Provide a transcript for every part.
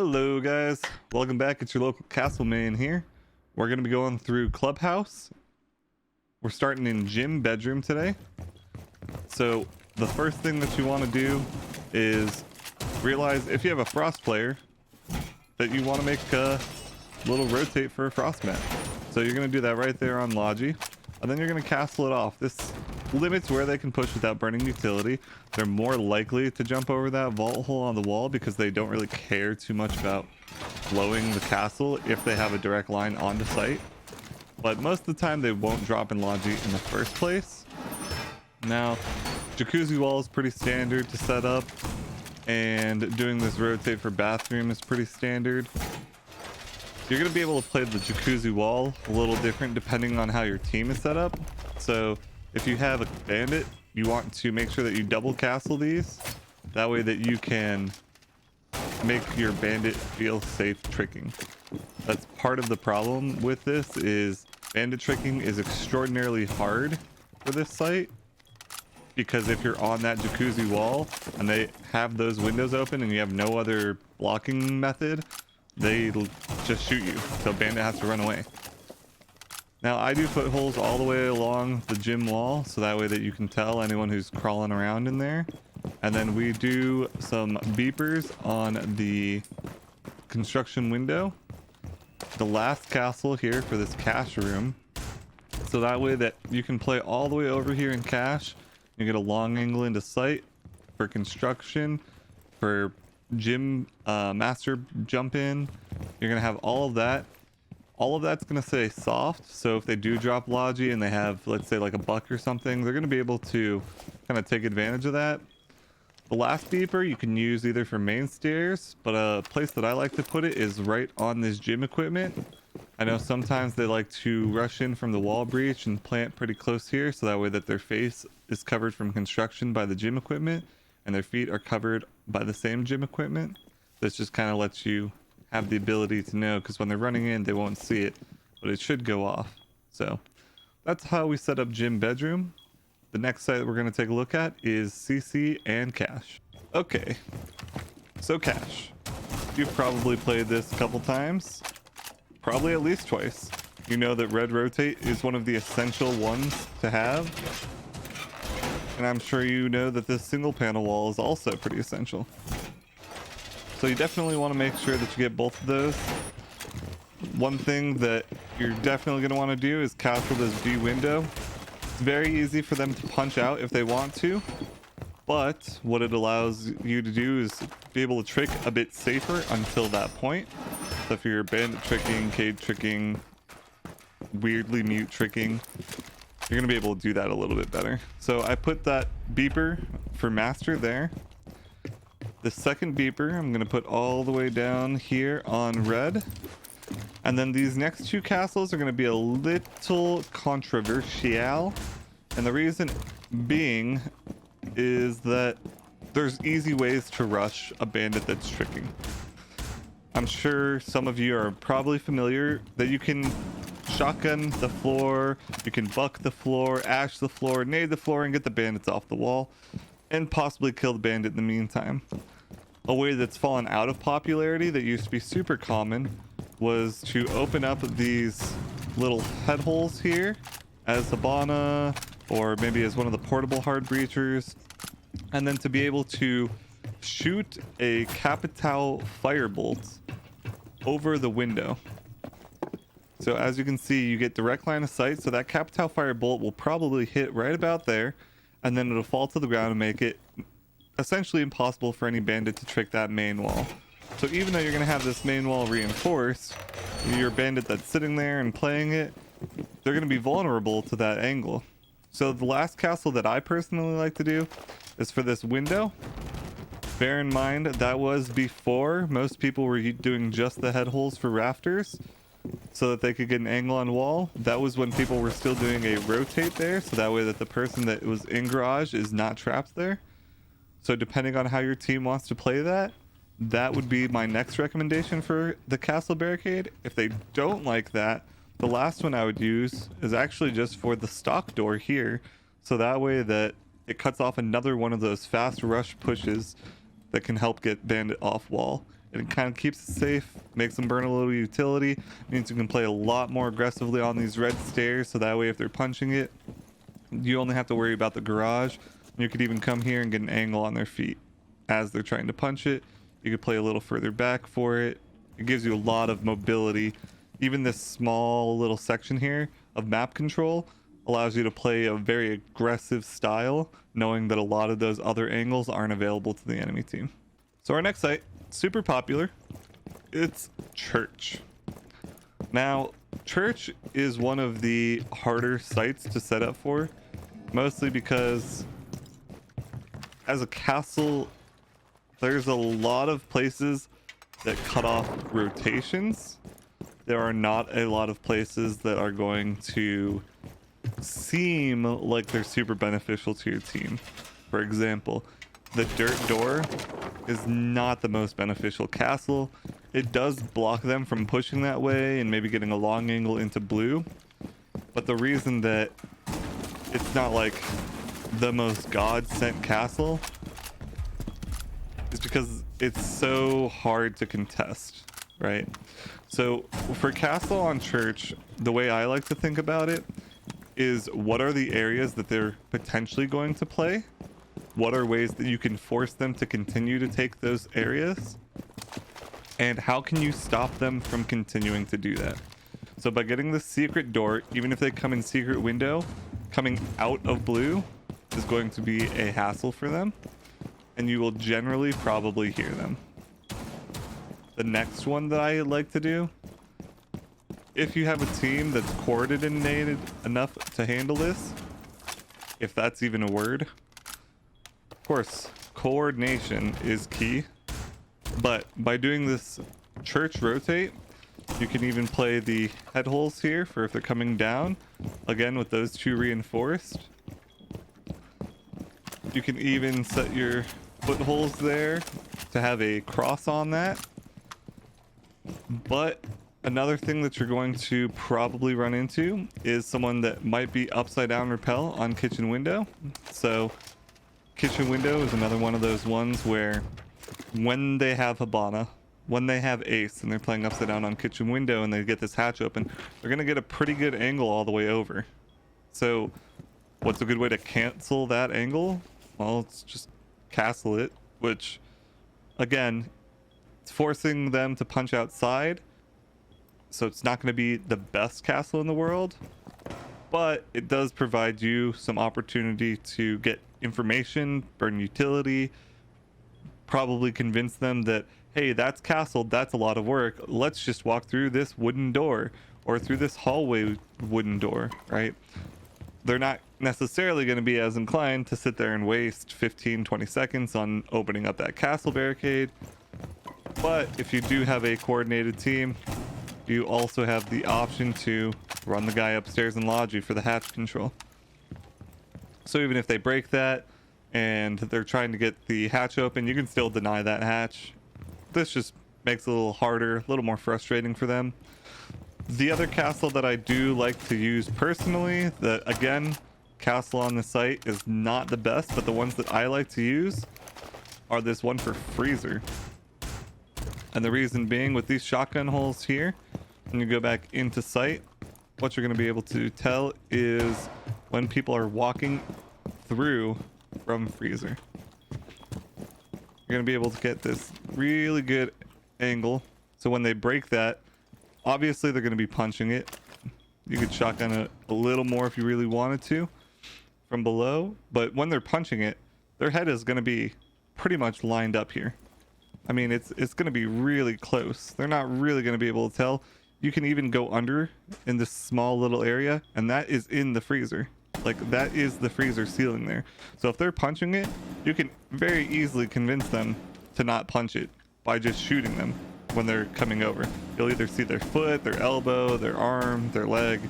Hello guys, welcome back. It's your local castle main here. We're going to be going through Clubhouse. We're starting in gym bedroom today. So the first thing that you want to do is realize if you have a frost player that you want to make a little rotate for a frost mat. So you're going to do that right there on Logi, and then you're going to castle it off. This limits where they can push without burning utility. They're more likely to jump over that vault hole on the wall because they don't really care too much about blowing the castle if they have a direct line onto site. But most of the time they won't drop in Logi in the first place. Now, jacuzzi wall is pretty standard to set up, and doing this rotate for bathroom is pretty standard. You're going to be able to play the jacuzzi wall a little different depending on how your team is set up. So if you have a bandit, you want to make sure that you double castle these. That way that you can make your bandit feel safe tricking. That's part of the problem with this, is bandit tricking is extraordinarily hard for this site. Because if you're on that jacuzzi wall and they have those windows open and you have no other blocking method, they just shoot you. So bandit has to run away. Now I do footholes all the way along the gym wall, so that way that you can tell anyone who's crawling around in there. And then we do some beepers on the construction window, the last castle here for this cache room. So that way that you can play all the way over here in cache. You get a long angle into sight for construction, for gym master jump in. You're gonna have all of that. All of that's going to stay soft, so if they do drop Logi and they have, let's say, like a buck or something, they're going to be able to kind of take advantage of that. The last beeper you can use either for main stairs, but a place that I like to put it is right on this gym equipment. I know sometimes they like to rush in from the wall breach and plant pretty close here, so that way that their face is covered from construction by the gym equipment and their feet are covered by the same gym equipment. This just kind of lets you have the ability to know, because when they're running in they won't see it, but it should go off. So that's how we set up gym bedroom. The next site that we're going to take a look at is CC and cache. Okay, so cache, you've probably played this a couple times, probably at least twice. You know that red rotate is one of the essential ones to have, and I'm sure you know that this single panel wall is also pretty essential. So you definitely want to make sure that you get both of those. One thing that you're definitely going to want to do is castle this V window. It's very easy for them to punch out if they want to, but what it allows you to do is be able to trick a bit safer until that point. So if you're bandit tricking, cage tricking, weirdly mute tricking, you're going to be able to do that a little bit better. So I put that beeper for master there. The second beeper I'm going to put all the way down here on red. And then these next two castles are going to be a little controversial. And the reason being is that there's easy ways to rush a bandit that's tricking. I'm sure some of you are probably familiar that you can shotgun the floor, you can buck the floor, ash the floor, nade the floor, and get the bandits off the wall, and possibly kill the bandit in the meantime. A way that's fallen out of popularity that used to be super common was to open up these little head holes here as Habana, or maybe as one of the portable hard breachers, and then to be able to shoot a Capital firebolt over the window. So as you can see, you get direct line of sight, so that Capital firebolt will probably hit right about there, and then it'll fall to the ground and make it essentially impossible for any bandit to trick that main wall. So even though you're going to have this main wall reinforced, your bandit that's sitting there and playing it, they're going to be vulnerable to that angle. So the last castle that I personally like to do is for this window. Bear in mind that was before most people were doing just the head holes for rafters so that they could get an angle on wall. That was when people were still doing a rotate there, so that way that the person that was in garage is not trapped there. So depending on how your team wants to play that, that would be my next recommendation for the castle barricade. If they don't like that, the last one I would use is actually just for the stock door here, so that way that it cuts off another one of those fast rush pushes that can help get bandit off wall. It kind of keeps it safe, makes them burn a little utility, means you can play a lot more aggressively on these red stairs, so that way if they're punching it, you only have to worry about the garage. You could even come here and get an angle on their feet as they're trying to punch it. You could play a little further back for it. It gives you a lot of mobility. Even this small little section here of map control allows you to play a very aggressive style, knowing that a lot of those other angles aren't available to the enemy team. So our next site, super popular, it's Church. Now, Church is one of the harder sites to set up for, mostly because as a castle, there's a lot of places that cut off rotations. There are not a lot of places that are going to seem like they're super beneficial to your team. For example, the dirt door is not the most beneficial castle. It does block them from pushing that way and maybe getting a long angle into blue, but the reason that it's not like the most god-sent castle is because it's so hard to contest, right? So for castle on Church, the way I like to think about it is, what are the areas that they're potentially going to play? What are ways that you can force them to continue to take those areas? And how can you stop them from continuing to do that? So by getting the secret door, even if they come in secret window, coming out of blue is going to be a hassle for them, and you will generally probably hear them. The next one that I like to do, if you have a team that's coordinated enough to handle this, if that's even a word. Of course, coordination is key, but by doing this Church rotate, you can even play the head holes here for if they're coming down, again with those two reinforced. You can even set your footholes there to have a cross on that. But another thing that you're going to probably run into is someone that might be upside down repel on kitchen window. So kitchen window is another one of those ones where when they have Habana, when they have ace and they're playing upside down on kitchen window and they get this hatch open, they're going to get a pretty good angle all the way over. So what's a good way to cancel that angle? Well, it's just castle it, which again, it's forcing them to punch outside. So it's not going to be the best castle in the world, but it does provide you some opportunity to get information, burn utility, probably convince them that, hey, that's castle, that's a lot of work, let's just walk through this wooden door or through this hallway wooden door, right? They're not necessarily going to be as inclined to sit there and waste 15-20 seconds on opening up that castle barricade. But if you do have a coordinated team, you also have the option to run the guy upstairs in Logi for the hatch control. So even if they break that and they're trying to get the hatch open, you can still deny that hatch. This just makes it a little harder, a little more frustrating for them. The other castle that I do like to use personally, that again, castle on the site is not the best, but the ones that I like to use are this one for freezer. And the reason being, with these shotgun holes here, when you go back into sight, what you're going to be able to tell is when people are walking through from freezer. You're going to be able to get this really good angle. So when they break that, obviously they're going to be punching it. You could shotgun it a little more if you really wanted to from below, but when they're punching it, their head is going to be pretty much lined up here. I mean, it's going to be really close. They're not really going to be able to tell. You can even go under in this small little area, and that is in the freezer. Like, that is the freezer ceiling there. So if they're punching it, you can very easily convince them to not punch it by just shooting them when they're coming over. You'll either see their foot, their elbow, their arm, their leg,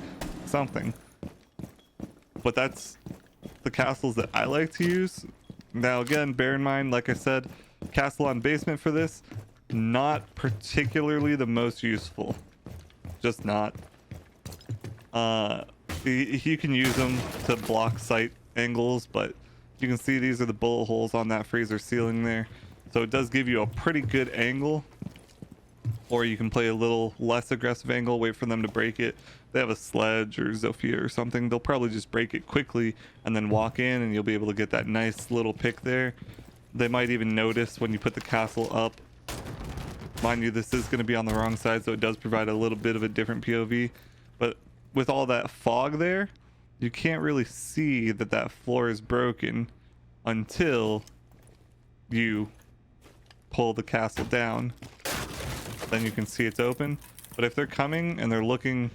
something. But that's the castles that I like to use. Now again, bear in mind, like I said, castle on basement for this, not particularly the most useful. Just not. You can use them to block sight angles, but you can see these are the bullet holes on that freezer ceiling there. So it does give you a pretty good angle or you can play a little less aggressive angle, wait for them to break it. They have a sledge or Zofia or something, they'll probably just break it quickly and then walk in, and you'll be able to get that nice little pick there. They might even notice when you put the castle up. Mind you, this is going to be on the wrong side, so it does provide a little bit of a different POV, but with all that fog there, you can't really see that that floor is broken until you pull the castle down. Then you can see it's open. But if they're coming and they're looking,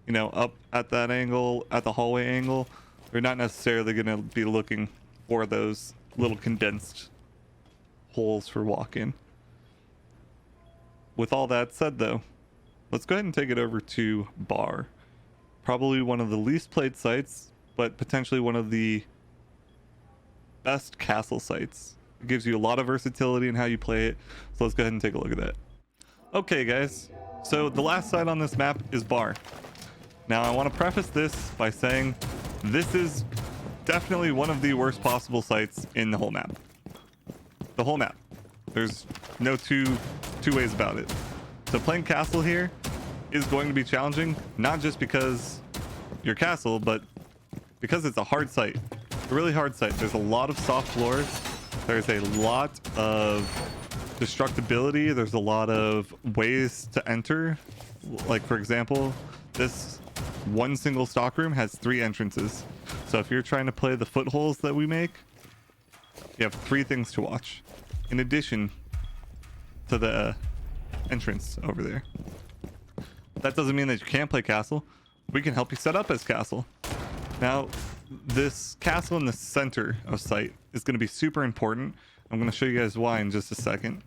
you know, up at that angle, at the hallway angle, they're not necessarily going to be looking for those little condensed holes for walk-in. With all that said though, let's go ahead and take it over to Bar. Probably one of the least played sites, but potentially one of the best castle sites. It gives you a lot of versatility in how you play it, so let's go ahead and take a look at that. Okay guys, so the last site on this map is Bar. Now I want to preface this by saying this is definitely one of the worst possible sites in the whole map. The whole map. There's no two ways about it. So playing castle here is going to be challenging, not just because you're castle, but because it's a hard site. A really hard site. There's a lot of soft floors. There's a lot of destructibility. There's a lot of ways to enter. Like for example, this one single stock room has 3 entrances. So if you're trying to play the footholds that we make, you have 3 things to watch in addition to the entrance over there. That doesn't mean that you can't play castle. We can help you set up as castle. Now, this castle in the center of site is going to be super important. I'm going to show you guys why in just a second.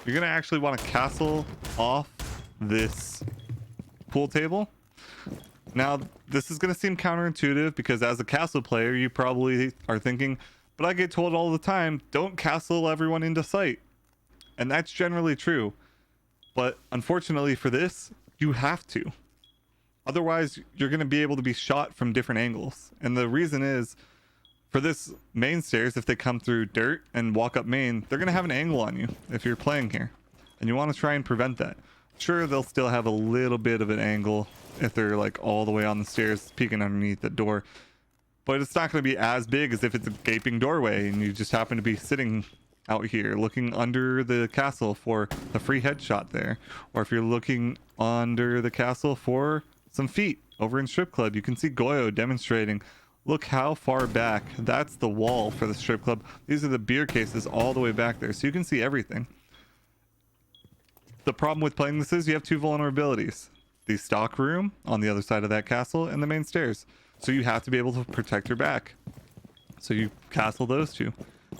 You're going to actually want to castle off this pool table. Now, this is going to seem counterintuitive because as a castle player, you probably are thinking, but I get told all the time, don't castle everyone into sight. And that's generally true. But unfortunately for this, you have to. Otherwise, you're going to be able to be shot from different angles. And the reason is, for this main stairs, if they come through dirt and walk up main, they're going to have an angle on you if you're playing here. And you want to try and prevent that. Sure, they'll still have a little bit of an angle if they're like all the way on the stairs peeking underneath the door. But it's not going to be as big as if it's a gaping doorway and you just happen to be sitting out here looking under the castle for the free headshot there. Or if you're looking under the castle for some feet over in strip club, you can see Goyo demonstrating. Look how far back. That's the wall for the strip club. These are the beer cases all the way back there, so you can see everything. The problem with playing this is you have 2 vulnerabilities: the stock room on the other side of that castle and the main stairs. So you have to be able to protect your back. So you castle those 2.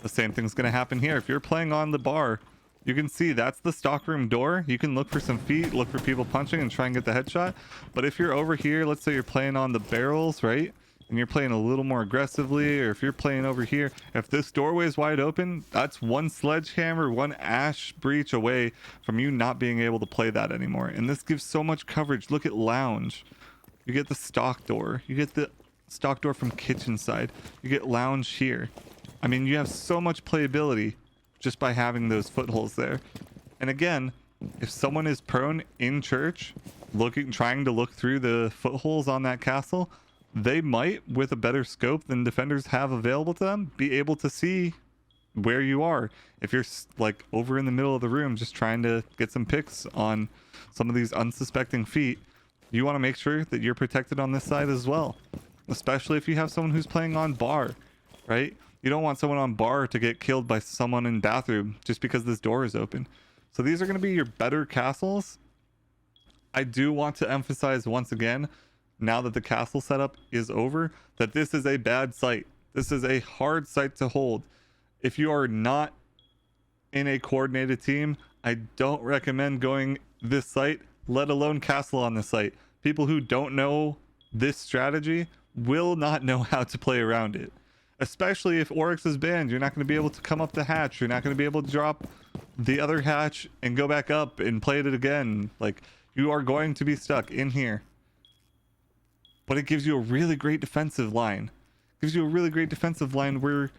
The same thing's going to happen here. If you're playing on the bar, you can see that's the stock room door. You can look for some feet, look for people punching and try and get the headshot. But if you're over here, let's say you're playing on the barrels, right? And you're playing a little more aggressively, or if you're playing over here, if this doorway is wide open, that's 1 sledgehammer, 1 ash breach away from you not being able to play that anymore. And this gives so much coverage. Look at lounge. You get the stock door. You get the stock door from kitchen side. You get lounge here. I mean, you have so much playability just by having those footholds there. And again, if someone is prone in church, trying to look through the footholes on that castle, they might, with a better scope than defenders have available to them, be able to see where you are. If you're like over in the middle of the room just trying to get some picks on some of these unsuspecting feet, you want to make sure that you're protected on this side as well. Especially if you have someone who's playing on bar, right? You don't want someone on bar to get killed by someone in bathroom just because this door is open. So these are going to be your better castles. I do want to emphasize once again, now that the castle setup is over, that this is a bad site. This is a hard site to hold. If you are not in a coordinated team, I don't recommend going this site, let alone castle on this site. People who don't know this strategy will not know how to play around it. Especially if Oryx is banned, you're not going to be able to come up the hatch. You're not going to be able to drop the other hatch and go back up and play it again. Like, you are going to be stuck in here. But it gives you a really great defensive line. It gives you a really great defensive line where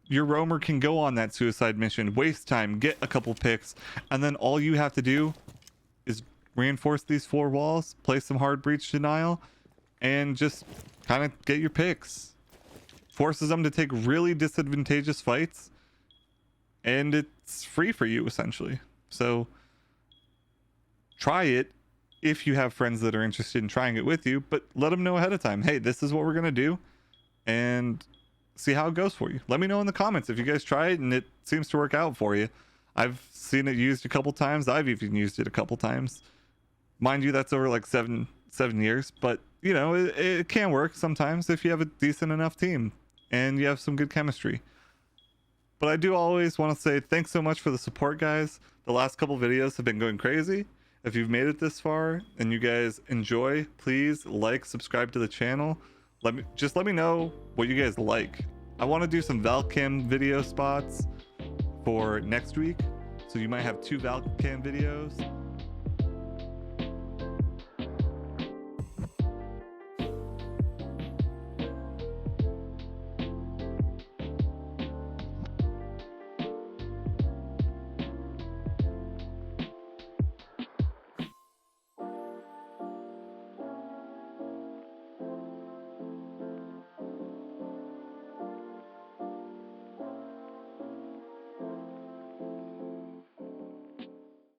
your roamer can go on that suicide mission, waste time, get a couple picks, and then all you have to do is reinforce these 4 walls, play some hard breach denial, and just kind of get your picks. Forces them to take really disadvantageous fights, and it's free for you essentially. So try it if you have friends that are interested in trying it with you, but let them know ahead of time, hey, this is what we're gonna do, and see how it goes for you. Let me know in the comments if you guys try it and it seems to work out for you. I've seen it used a couple times. I've even used it a couple times. Mind you, that's over like seven years, but you know, it can work sometimes if you have a decent enough team and you have some good chemistry. But I do always want to say thanks so much for the support, guys. The last couple videos have been going crazy. If you've made it this far and you guys enjoy, please like, subscribe to the channel. Let me know what you guys like. I want to do some Valk cam video spots for next week, so you might have 2 Valk cam videos.